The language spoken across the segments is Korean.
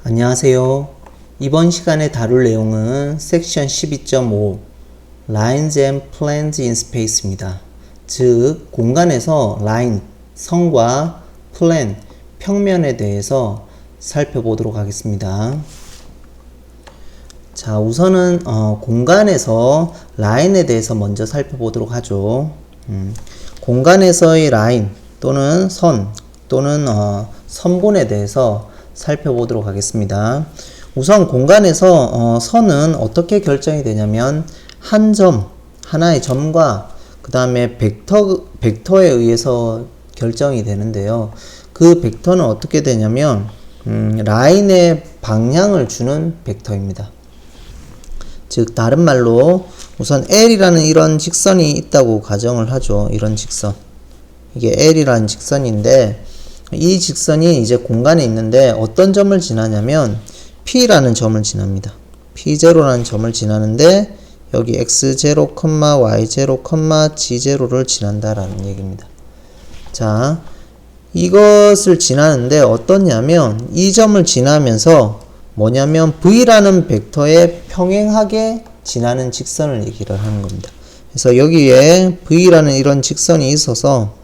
안녕하세요. 이번 시간에 다룰 내용은 섹션 12.5 Lines and Planes in Space입니다. 즉, 공간에서 라인, 선과 플랜, 평면에 대해서 살펴보도록 하겠습니다. 자, 우선은 공간에서 라인에 대해서 먼저 살펴보도록 하죠. 공간에서의 라인 또는 선 또는 선분에 대해서 살펴보도록 하겠습니다. 우선 공간에서 선은 어떻게 결정이 되냐면 한 점, 하나의 점과 그 다음에 벡터에 의해서 결정이 되는데요. 그 벡터는 어떻게 되냐면 라인의 방향을 주는 벡터입니다. 즉 다른 말로 우선 L이라는 이런 직선이 있다고 가정을 하죠. 이런 직선, 이게 L이라는 직선인데 이 직선이 이제 공간에 있는데 어떤 점을 지나냐면 P라는 점을 지납니다. P0라는 점을 지나는데 여기 X0, Y0, G0를 지난다라는 얘기입니다. 자, 이것을 지나는데 어떻냐면 이 점을 지나면서 뭐냐면 V라는 벡터에 평행하게 지나는 직선을 얘기를 하는 겁니다. 그래서 여기에 V라는 이런 직선이 있어서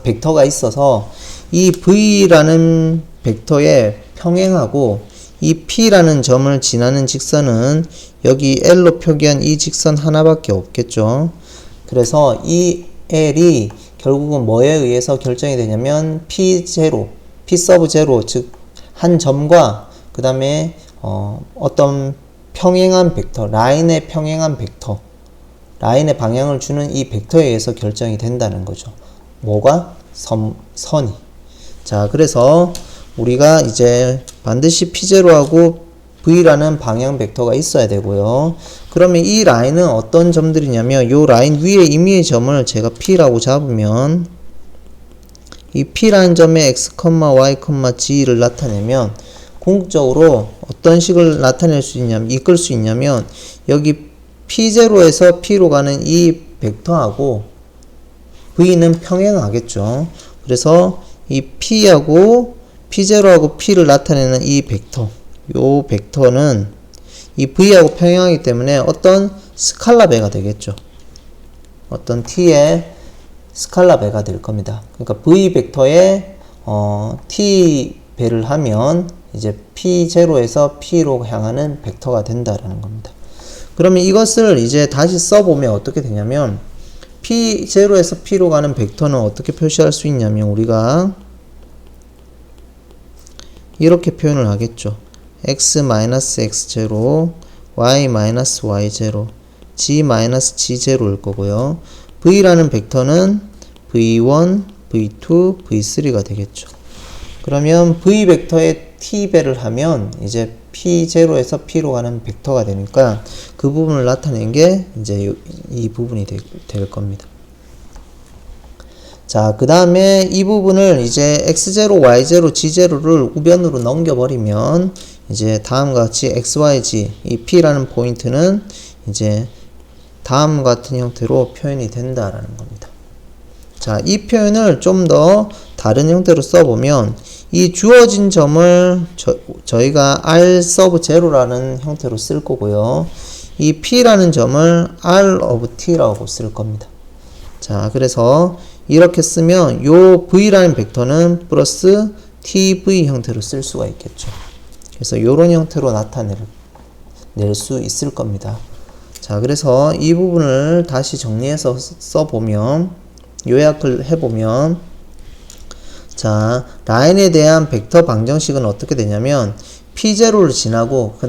벡터가 있어서 이 V라는 벡터에 평행하고 이 P라는 점을 지나는 직선은 여기 L로 표기한 이 직선 하나밖에 없겠죠. 그래서 이 L이 결국은 뭐에 의해서 결정이 되냐면 P0, P sub 0, 즉 한 점과 그 다음에 어떤 평행한 벡터, 라인의 평행한 벡터, 라인의 방향을 주는 이 벡터에 의해서 결정이 된다는 거죠. 뭐가? 선이. 자, 그래서 우리가 이제 반드시 P0하고 V라는 방향 벡터가 있어야 되고요. 그러면 이 라인은 어떤 점들이냐면 이 라인 위에 임의의 점을 제가 P라고 잡으면 이 P라는 점에 X, Y, G를 나타내면 궁극적으로 어떤 식을 나타낼 수 있냐면 이끌 수 있냐면 여기 P0에서 P로 가는 이 벡터하고 V는 평행하겠죠. 그래서 이 P하고 P0하고 P를 나타내는 이 벡터, 요 벡터는 이 V하고 평행하기 때문에 어떤 스칼라 배가 되겠죠. 어떤 T의 스칼라 배가 될 겁니다. 그러니까 V 벡터에 T 배를 하면 이제 P0에서 P로 향하는 벡터가 된다라는 겁니다. 그러면 이것을 이제 다시 써보면 어떻게 되냐면 P0에서 P로 가는 벡터는 어떻게 표시할 수 있냐면 우리가 이렇게 표현을 하겠죠. X-X0, Y-Y0, G-G0일 거고요. V라는 벡터는 V1, V2, V3가 되겠죠. 그러면 V 벡터에 T배를 하면 이제 P0에서 P로 가는 벡터가 되니까 그 부분을 나타낸 게 이제 이 부분이 될 겁니다. 자, 그 다음에 이 부분을 이제 X0, Y0, G0를 우변으로 넘겨버리면 이제 다음과 같이 XYG, 이 P라는 포인트는 이제 다음과 같은 형태로 표현이 된다라는 겁니다. 자, 이 표현을 좀 더 다른 형태로 써보면 이 주어진 점을 저희가 R sub 0라는 형태로 쓸 거고요. 이 P라는 점을 R of T라고 쓸 겁니다. 자, 그래서 이렇게 쓰면 요 V라는 벡터는 플러스 TV 형태로 쓸 수가 있겠죠. 그래서 요런 형태로 나타낼 수 있을 겁니다. 자, 그래서 이 부분을 다시 정리해서 써보면, 요약을 해보면, 자, 라인에 대한 벡터 방정식은 어떻게 되냐면, P0를 지나고,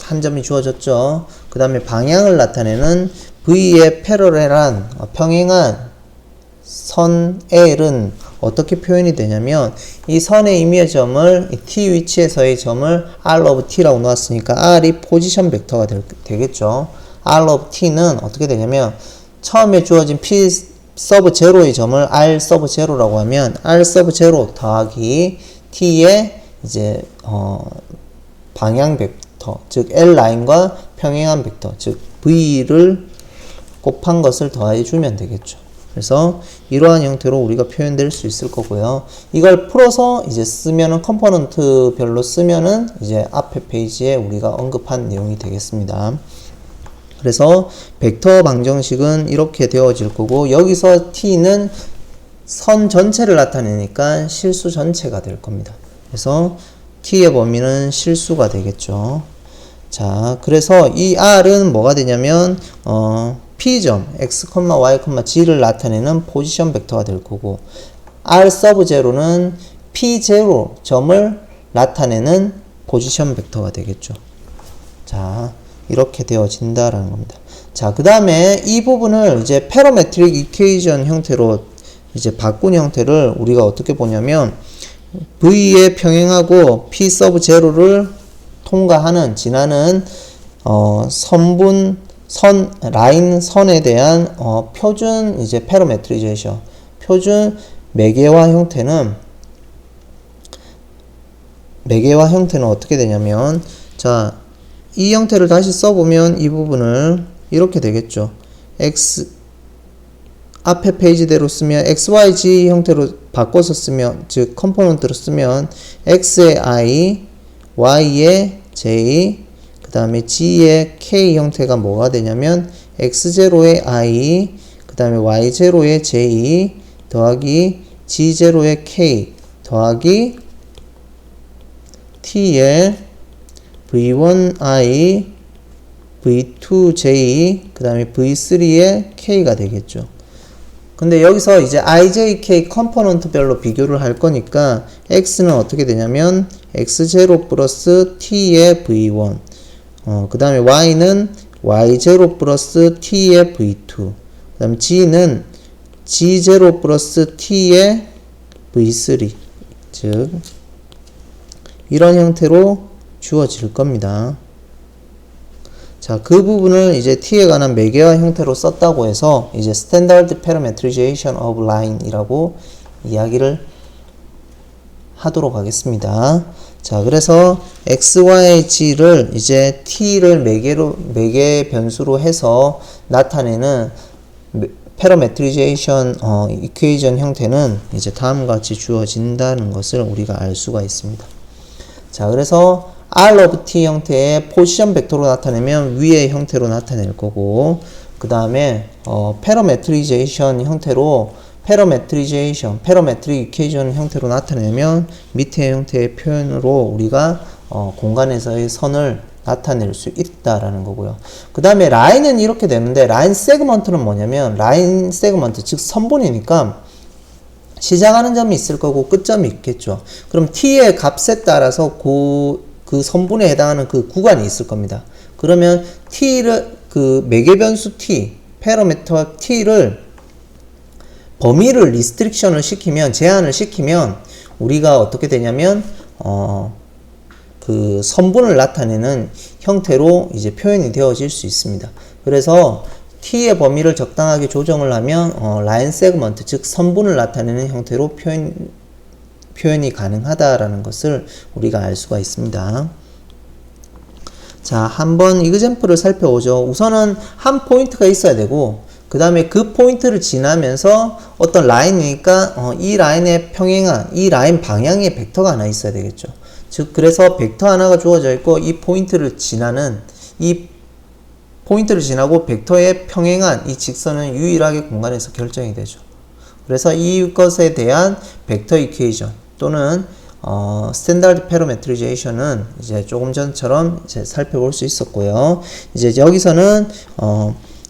한 점이 주어졌죠. 그 다음에 방향을 나타내는 V의 패러렐한, 평행한 선 L은 어떻게 표현이 되냐면, 이 선의 임의의 점을, 이 T 위치에서의 점을 R of T라고 놓았으니까, R이 포지션 벡터가 되겠죠. R of T는 어떻게 되냐면 처음에 주어진 P sub 0의 점을 R sub 0라고 하면 R sub 0 더하기 T의 이제 방향 벡터, 즉 L 라인과 평행한 벡터, 즉 V를 곱한 것을 더해 주면 되겠죠. 그래서 이러한 형태로 우리가 표현될 수 있을 거고요. 이걸 풀어서 이제 쓰면은 컴포넌트별로 쓰면은 이제 앞에 페이지에 우리가 언급한 내용이 되겠습니다. 그래서 벡터 방정식은 이렇게 되어질 거고, 여기서 t는 선 전체를 나타내니까 실수 전체가 될 겁니다. 그래서 t의 범위는 실수가 되겠죠. 자, 그래서 이 r은 뭐가 되냐면 p점 x, y, g를 나타내는 포지션 벡터가 될 거고, r 서브 제로는 p0 점을 나타내는 포지션 벡터가 되겠죠. 자, 이렇게 되어진다라는 겁니다. 자, 그 다음에 이 부분을 이제 패러메트릭 이퀘이션 형태로 이제 바꾼 형태를 우리가 어떻게 보냐면, v에 평행하고 p 서브 제로를 통과하는 지나는 라인 선에 대한 표준 이제 패러메트리제이션, 표준 매개화 형태는 어떻게 되냐면, 자, 이 형태를 다시 써보면 이 부분을 이렇게 되겠죠. 앞에 페이지대로 쓰면 XYG 형태로 바꿔서 쓰면, 즉 컴포넌트로 쓰면 X의 I, Y의 J, 그 다음에 G의 K 형태가 뭐가 되냐면 X0의 I, 그 다음에 Y0의 J 더하기 G0의 K 더하기 T의 V1I, V2J, 그 다음에 V3의 K가 되겠죠. 근데 여기서 이제 IJK 컴포넌트별로 비교를 할 거니까 X는 어떻게 되냐면 X0 플러스 T의 V1, 그 다음에 Y는 Y0 플러스 T의 V2, 그 다음에 G는 G0 플러스 T의 V3, 즉 이런 형태로 주어질 겁니다. 자, 그 부분을 이제 t에 관한 매개화 형태로 썼다고 해서 이제 Standard Parameterization of Line 이라고 이야기를 하도록 하겠습니다. 자, 그래서 x, y, g를 이제 t를 매개 변수로 해서 나타내는 패러메트리제이션 이퀘이션 형태는 이제 다음과 같이 주어진다는 것을 우리가 알 수가 있습니다. 자, 그래서 R of T 형태의 포지션 벡터로 나타내면 위의 형태로 나타낼 거고, 그 다음에 패러메트리제이션 형태로 패러메트릭 이퀘이션 형태로 나타내면 밑의 형태의 표현으로 우리가 공간에서의 선을 나타낼 수 있다라는 거고요. 그 다음에 라인은 이렇게 되는데, 라인 세그먼트는 뭐냐면, 라인 세그먼트 즉 선분이니까 시작하는 점이 있을 거고 끝점이 있겠죠. 그럼 t의 값에 따라서 그 선분에 해당하는 그 구간이 있을 겁니다. 그러면 t를 그 매개변수 t, 패러미터 t를 범위를 리스트릭션을 시키면, 제한을 시키면 우리가 어떻게 되냐면 그 선분을 나타내는 형태로 이제 표현이 되어질 수 있습니다. 그래서 t의 범위를 적당하게 조정을 하면 라인 세그먼트 즉 선분을 나타내는 형태로 표현이 가능하다라는 것을 우리가 알 수가 있습니다. 자, 한번 이그젬플을 살펴보죠. 우선은 한 포인트가 있어야 되고, 그 다음에 그 포인트를 지나면서 어떤 라인이니까 이 라인에 평행한 이 라인 방향의 벡터가 하나 있어야 되겠죠. 즉 그래서 벡터 하나가 주어져 있고, 이 포인트를 지나고 벡터에 평행한 이 직선은 유일하게 공간에서 결정이 되죠. 그래서 이것에 대한 벡터 이퀘이션 또는 스탠다드 패러메트리제이션은 이제 조금 전처럼 이제 살펴볼 수 있었고요. 이제 여기서는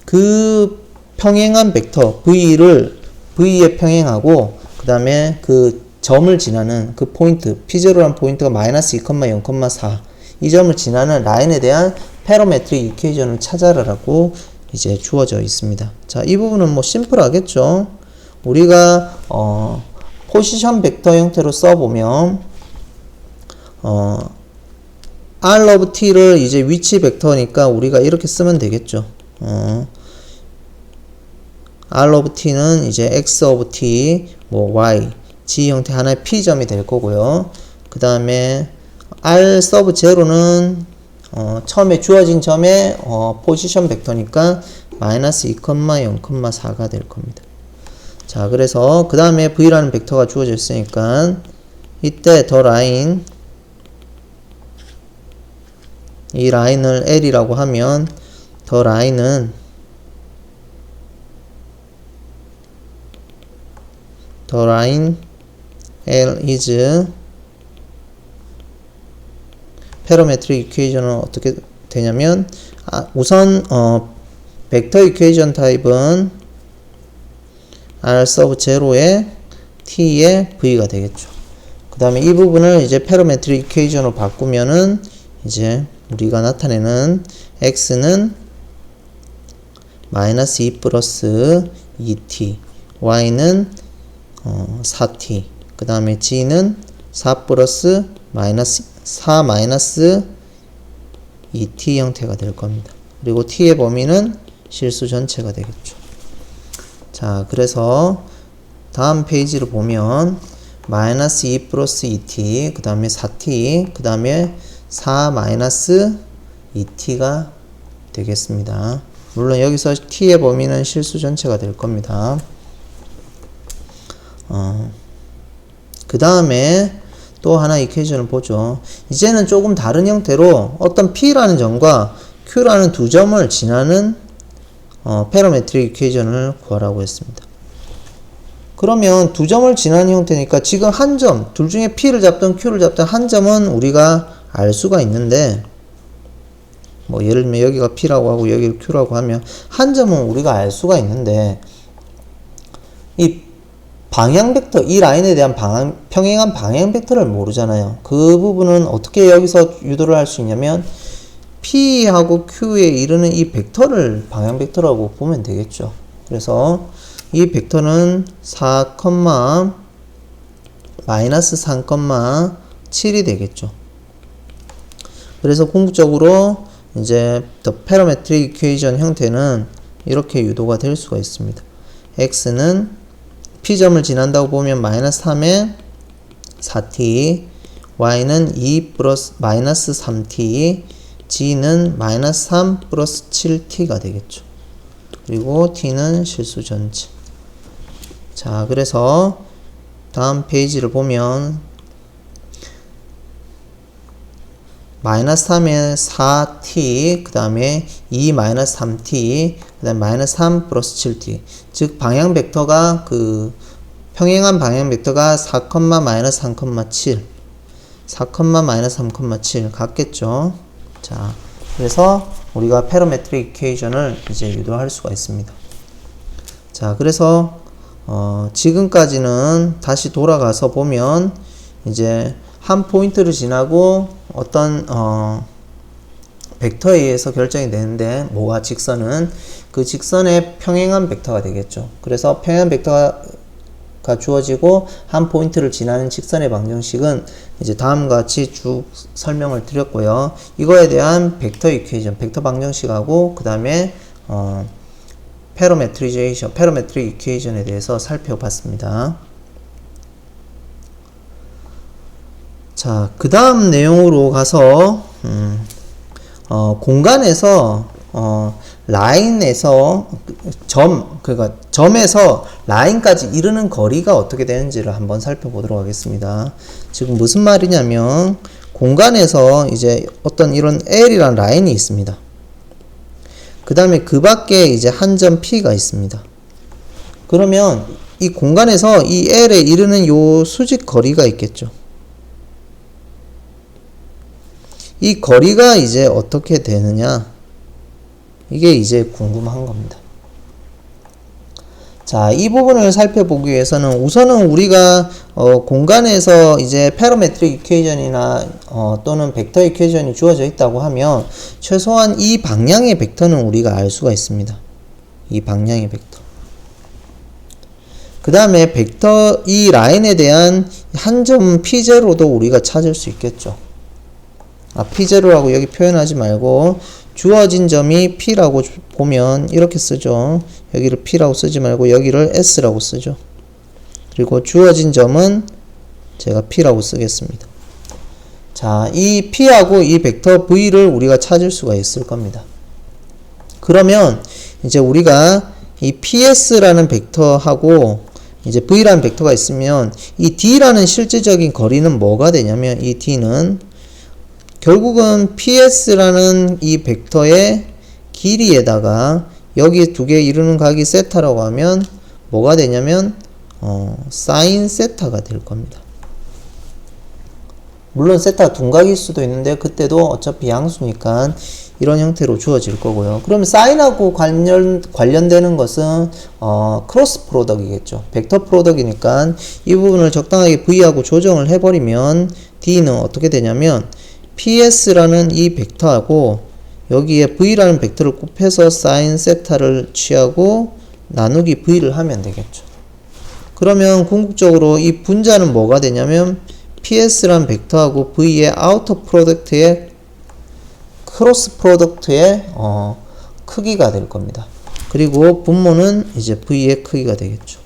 그 평행한 벡터 V에 평행하고, 그 다음에 그 점을 지나는 그 포인트 P0라는 포인트가 마이너스 2,0,4 이 점을 지나는 라인에 대한 패러메트릭 이퀘이션을 찾아라라고 이제 주어져 있습니다. 자, 이 부분은 뭐 심플하겠죠. 우리가 포지션 벡터 형태로 써보면 R of T를 이제 위치 벡터니까 우리가 이렇게 쓰면 되겠죠. R of T는 이제 X of T, 뭐 Y, G 형태 하나의 P점이 될 거고요. 그 다음에 R sub 0는 처음에 주어진 점의 포지션 벡터니까 마이너스 2,0,4가 될 겁니다. 자, 그래서 그 다음에 v라는 벡터가 주어져 있으니까 이때 더 라인, 이 라인을 L이라고 하면 더 라인은 더 라인 L is 패러메트릭 이퀘이션은 어떻게 되냐면 우선 벡터 이퀘이션 타입은 R sub 0에 T의 V가 되겠죠. 그 다음에 이 부분을 이제 패러메트릭 이퀘이션으로 바꾸면은 이제 우리가 나타내는 X는 마이너스 2 플러스 2T, Y는 4T, 그 다음에 G는 4 플러스 마이너스 4 마이너스 2T 형태가 될 겁니다. 그리고 T의 범위는 실수 전체가 되겠죠. 자, 그래서 다음 페이지를 보면 마이너스 2 플러스 2T, 그 다음에 4T, 그 다음에 4 마이너스 2T가 되겠습니다. 물론 여기서 T의 범위는 실수 전체가 될 겁니다. 그 다음에 또 하나 이퀘이션을 보죠. 이제는 조금 다른 형태로 어떤 P라는 점과 Q라는 두 점을 지나는 패러메트릭 이퀘이션을 구하라고 했습니다. 그러면 두 점을 지나는 형태니까 지금 한 점, 둘 중에 P를 잡든 Q를 잡든 한 점은 우리가 알 수가 있는데, 뭐 예를 들면 여기가 P라고 하고 여기를 Q라고 하면 한 점은 우리가 알 수가 있는데, 이 방향 벡터, 이 라인에 대한 평행한 방향 벡터를 모르잖아요. 그 부분은 어떻게 여기서 유도를 할 수 있냐면 P하고 Q에 이르는 이 벡터를 방향 벡터라고 보면 되겠죠. 그래서 이 벡터는 4, 마이너스 3, 7이 되겠죠. 그래서 궁극적으로 이제 더 패러메트릭 이퀘이션 형태는 이렇게 유도가 될 수가 있습니다. X는 P점을 지난다고 보면 마이너스 3에 4t, Y는 2 플러스 마이너스 3t, G는 마이너스 3 플러스 7t가 되겠죠. 그리고 T는 실수 전체. 자, 그래서 다음 페이지를 보면 마이너스 3에 4t, 그 다음에 2 마이너스 3t, 그 다음에 마이너스 3 플러스 7t. 즉, 방향 벡터가 평행한 방향 벡터가 4, 마이너스 3,7. 4, 마이너스 3,7 같겠죠. 자, 그래서 우리가 패러메트릭 이퀘이션을 이제 유도할 수가 있습니다. 자, 그래서 지금까지는 다시 돌아가서 보면 이제 한 포인트를 지나고 어떤 벡터에 의해서 결정이 되는데, 뭐가 직선은 그 직선의 평행한 벡터가 되겠죠. 그래서 평행한 벡터가 주어지고 한 포인트를 지나는 직선의 방정식은 이제 다음과 같이 쭉 설명을 드렸고요. 이거에 대한 벡터 이퀘이션, 벡터 방정식하고 그 다음에 패러메트릭 이퀘이션에 대해서 살펴봤습니다. 자, 그 다음 내용으로 가서 공간에서 라인에서 그러니까 점에서 라인까지 이르는 거리가 어떻게 되는지를 한번 살펴보도록 하겠습니다. 지금 무슨 말이냐면 공간에서 이제 어떤 이런 L이라는 라인이 있습니다. 그 다음에 그 밖에 이제 한 점 P가 있습니다. 그러면 이 공간에서 이 L에 이르는 요 수직 거리가 있겠죠. 이 거리가 이제 어떻게 되느냐, 이게 이제 궁금한 겁니다. 자, 이 부분을 살펴보기 위해서는 우선은 우리가 공간에서 이제 패러메트릭 이퀘이션이나 또는 벡터 이퀘이션이 주어져 있다고 하면 최소한 이 방향의 벡터는 우리가 알 수가 있습니다. 이 방향의 벡터. 그 다음에 벡터 이 라인에 대한 한 점 P0도 우리가 찾을 수 있겠죠. P0라고 여기 표현하지 말고 주어진 점이 P라고 보면 이렇게 쓰죠. 여기를 P라고 쓰지 말고 여기를 S라고 쓰죠. 그리고 주어진 점은 제가 P라고 쓰겠습니다. 자, 이 P하고 이 벡터 V를 우리가 찾을 수가 있을 겁니다. 그러면 이제 우리가 이 PS라는 벡터하고 이제 V라는 벡터가 있으면 이 D라는 실질적인 거리는 뭐가 되냐면 이 D는 결국은 PS라는 이 벡터의 길이에다가 여기 두 개 이루는 각이 세타라고 하면 뭐가 되냐면 사인 세타가 될 겁니다. 물론 세타가 둔각일 수도 있는데 그때도 어차피 양수니까 이런 형태로 주어질 거고요. 그러면 사인하고 관련되는 것은 크로스 프로덕이겠죠. 벡터 프로덕이니까 이 부분을 적당하게 V하고 조정을 해버리면 D는 어떻게 되냐면 PS라는 이 벡터하고 여기에 V라는 벡터를 곱해서 사인 세타를 취하고 나누기 V를 하면 되겠죠. 그러면 궁극적으로 이 분자는 뭐가 되냐면 PS라는 벡터하고 V의 아우터 프로덕트의 크로스 프로덕트의 크기가 될 겁니다. 그리고 분모는 이제 V의 크기가 되겠죠.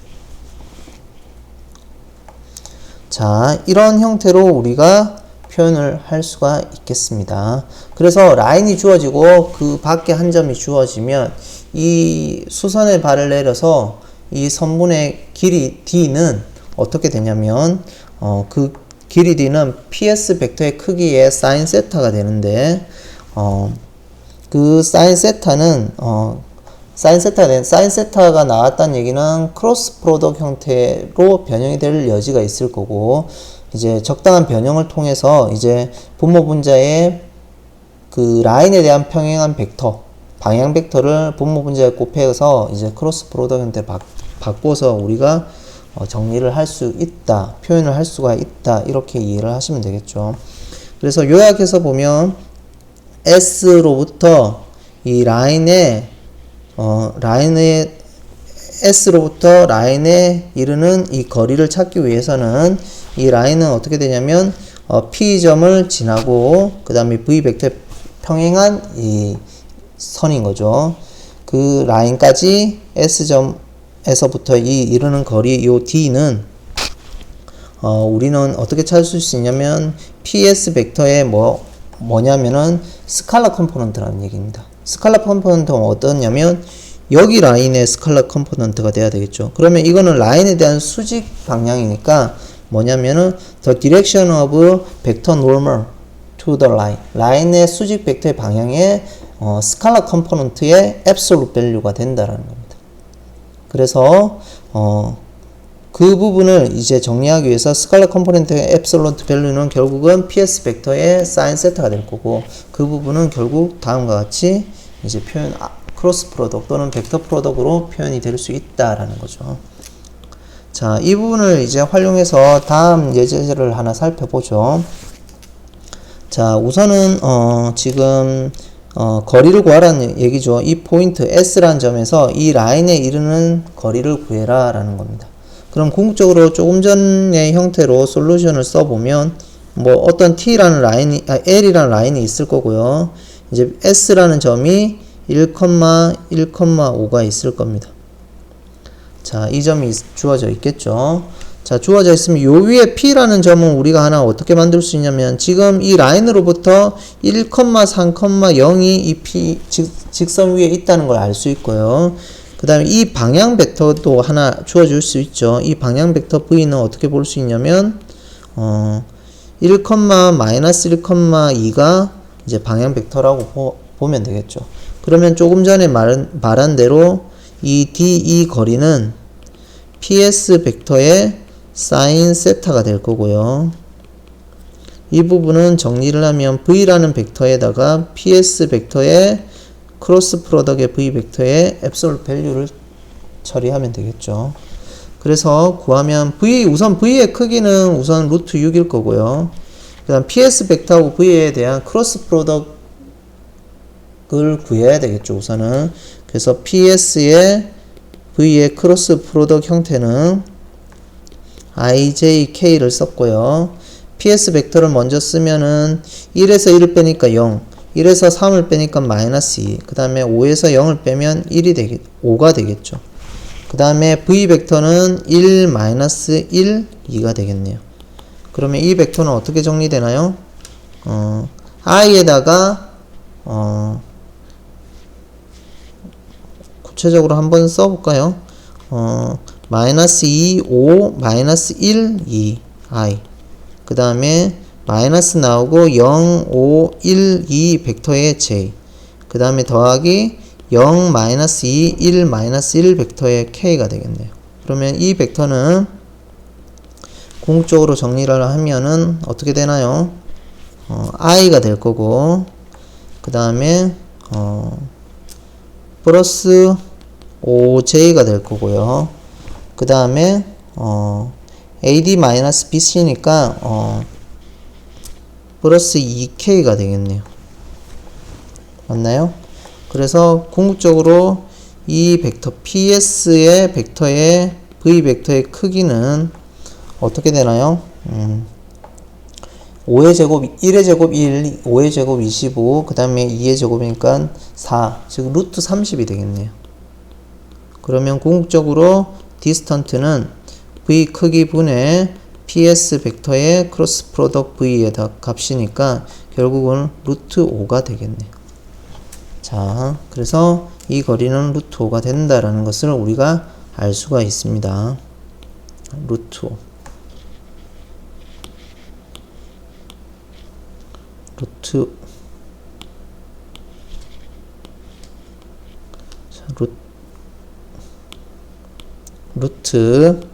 자, 이런 형태로 우리가 표현을 할 수가 있겠습니다. 그래서 라인이 주어지고 그 밖에 한 점이 주어지면 이 수선의 발을 내려서 이 선분의 길이 D는 어떻게 되냐면 그 길이 D는 PS 벡터의 크기의 사인 세타가 되는데 그 사인 세타는 사인 세타가 나왔다는 얘기는 크로스 프로덕트 형태로 변형이 될 여지가 있을 거고 이제 적당한 변형을 통해서 이제 분모 분자의 그 라인에 대한 평행한 벡터 방향 벡터를 분모 분자에 곱해서 이제 크로스 프로덕트 형태 바꿔서 우리가 정리를 할 수 있다, 표현을 할 수가 있다, 이렇게 이해를 하시면 되겠죠. 그래서 요약해서 보면 S로부터 이 S로부터 라인에 이르는 이 거리를 찾기 위해서는 이 라인은 어떻게 되냐면 P점을 지나고 그 다음에 V 벡터에 평행한 이 선인 거죠. 그 라인까지 S점에서부터 이 이르는 거리 요 D는 우리는 어떻게 찾을 수 있냐면 PS 벡터의 뭐냐면은 스칼라 컴포넌트라는 얘기입니다. 스칼라 컴포넌트가 어떠냐면 여기 라인의 스칼라 컴포넌트가 돼야 되겠죠. 그러면 이거는 라인에 대한 수직 방향이니까 뭐냐면은 the direction of vector normal to the line. 라인의 수직 벡터의 방향에 스칼라 컴포넌트의 absolute value가 된다라는 겁니다. 그래서 그 부분을 이제 정리하기 위해서 스칼라 컴포넌트의 absolute value는 결국은 PS 벡터의 사인 세타가 될 거고 그 부분은 결국 다음과 같이 이제 표현 크로스 프로덕트 또는 벡터 프로덕트로 표현이 될 수 있다라는 거죠. 자, 이 부분을 이제 활용해서 다음 예제를 하나 살펴보죠. 자, 우선은 지금 거리를 구하라는 얘기죠. 이 포인트 S라는 점에서 이 라인에 이르는 거리를 구해라 라는 겁니다. 그럼 궁극적으로 조금 전의 형태로 솔루션을 써보면 뭐 어떤 T라는 라인이 L이라는 라인이 있을 거고요. 이제 S라는 점이 1,1,5가 있을 겁니다. 자, 이 점이 주어져 있겠죠. 자, 주어져 있으면 요 위에 P라는 점은 우리가 하나 어떻게 만들 수 있냐면 지금 이 라인으로부터 1,3,0이 이 P 직선 위에 있다는 걸 알 수 있고요. 그 다음에 이 방향 벡터도 하나 주어줄 수 있죠. 이 방향 벡터 V는 어떻게 볼 수 있냐면 1,-1,2가 이제 방향 벡터라고 보면 되겠죠. 그러면 조금 전에 말한 대로 이 DE 거리는 PS 벡터의 사인 세타가 될 거고요. 이 부분은 정리를 하면 V라는 벡터에다가 PS 벡터의 크로스 프로덕트의 V 벡터의 앱솔루트 밸류를 처리하면 되겠죠. 그래서 구하면 우선 V의 크기는 우선 루트 6일 거고요. 그 다음 PS 벡터하고 V에 대한 크로스 프로덕트를 구해야 되겠죠, 우선은. 그래서 PS의 V의 크로스 프로덕트 형태는 IJK를 썼고요. PS 벡터를 먼저 쓰면은 1에서 1을 빼니까 0, 1에서 3을 빼니까 마이너스 2, 그 다음에 5에서 0을 빼면 5가 되겠죠. 그 다음에 V 벡터는 1, 마이너스 1, 2가 되겠네요. 그러면 이 벡터는 어떻게 정리되나요? I에다가 구체적으로 한번 써볼까요? 마이너스 2, 5, 마이너스 1, 2, i. 그 다음에 마이너스 나오고 0, 5, 1, 2 벡터의 j. 그 다음에 더하기 0, 마이너스 2, 1, 마이너스 1 벡터의 k가 되겠네요. 그러면 이 벡터는 궁극적으로 정리를 하면은 어떻게 되나요? i가 될 거고, 그 다음에 플러스 5j가 될 거고요. 그 다음에 AD-BC니까 플러스 2K가 되겠네요. 맞나요? 그래서 궁극적으로 이 벡터 PS의 벡터의 V 벡터의 크기는 어떻게 되나요? 5의 제곱, 1의 제곱 1, 5의 제곱 25, 그 다음에 2의 제곱이니까 4, 즉 루트 30이 되겠네요. 그러면 궁극적으로 디스턴트는 V 크기 분의 PS 벡터의 크로스 프로덕트 V의 값이니까 결국은 루트 5가 되겠네요. 자, 그래서 이 거리는 루트 5가 된다라는 것을 우리가 알 수가 있습니다. 루트 5. 루트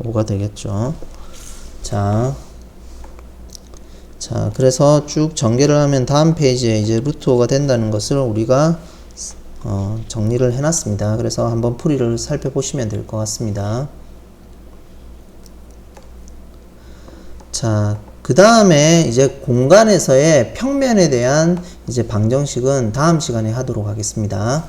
5가 되겠죠. 자, 그래서 쭉 전개를 하면 다음 페이지에 이제 루트 5가 된다는 것을 우리가 정리를 해놨습니다. 그래서 한번 풀이를 살펴보시면 될 것 같습니다. 자, 그 다음에 이제 공간에서의 평면에 대한 이제 방정식은 다음 시간에 하도록 하겠습니다.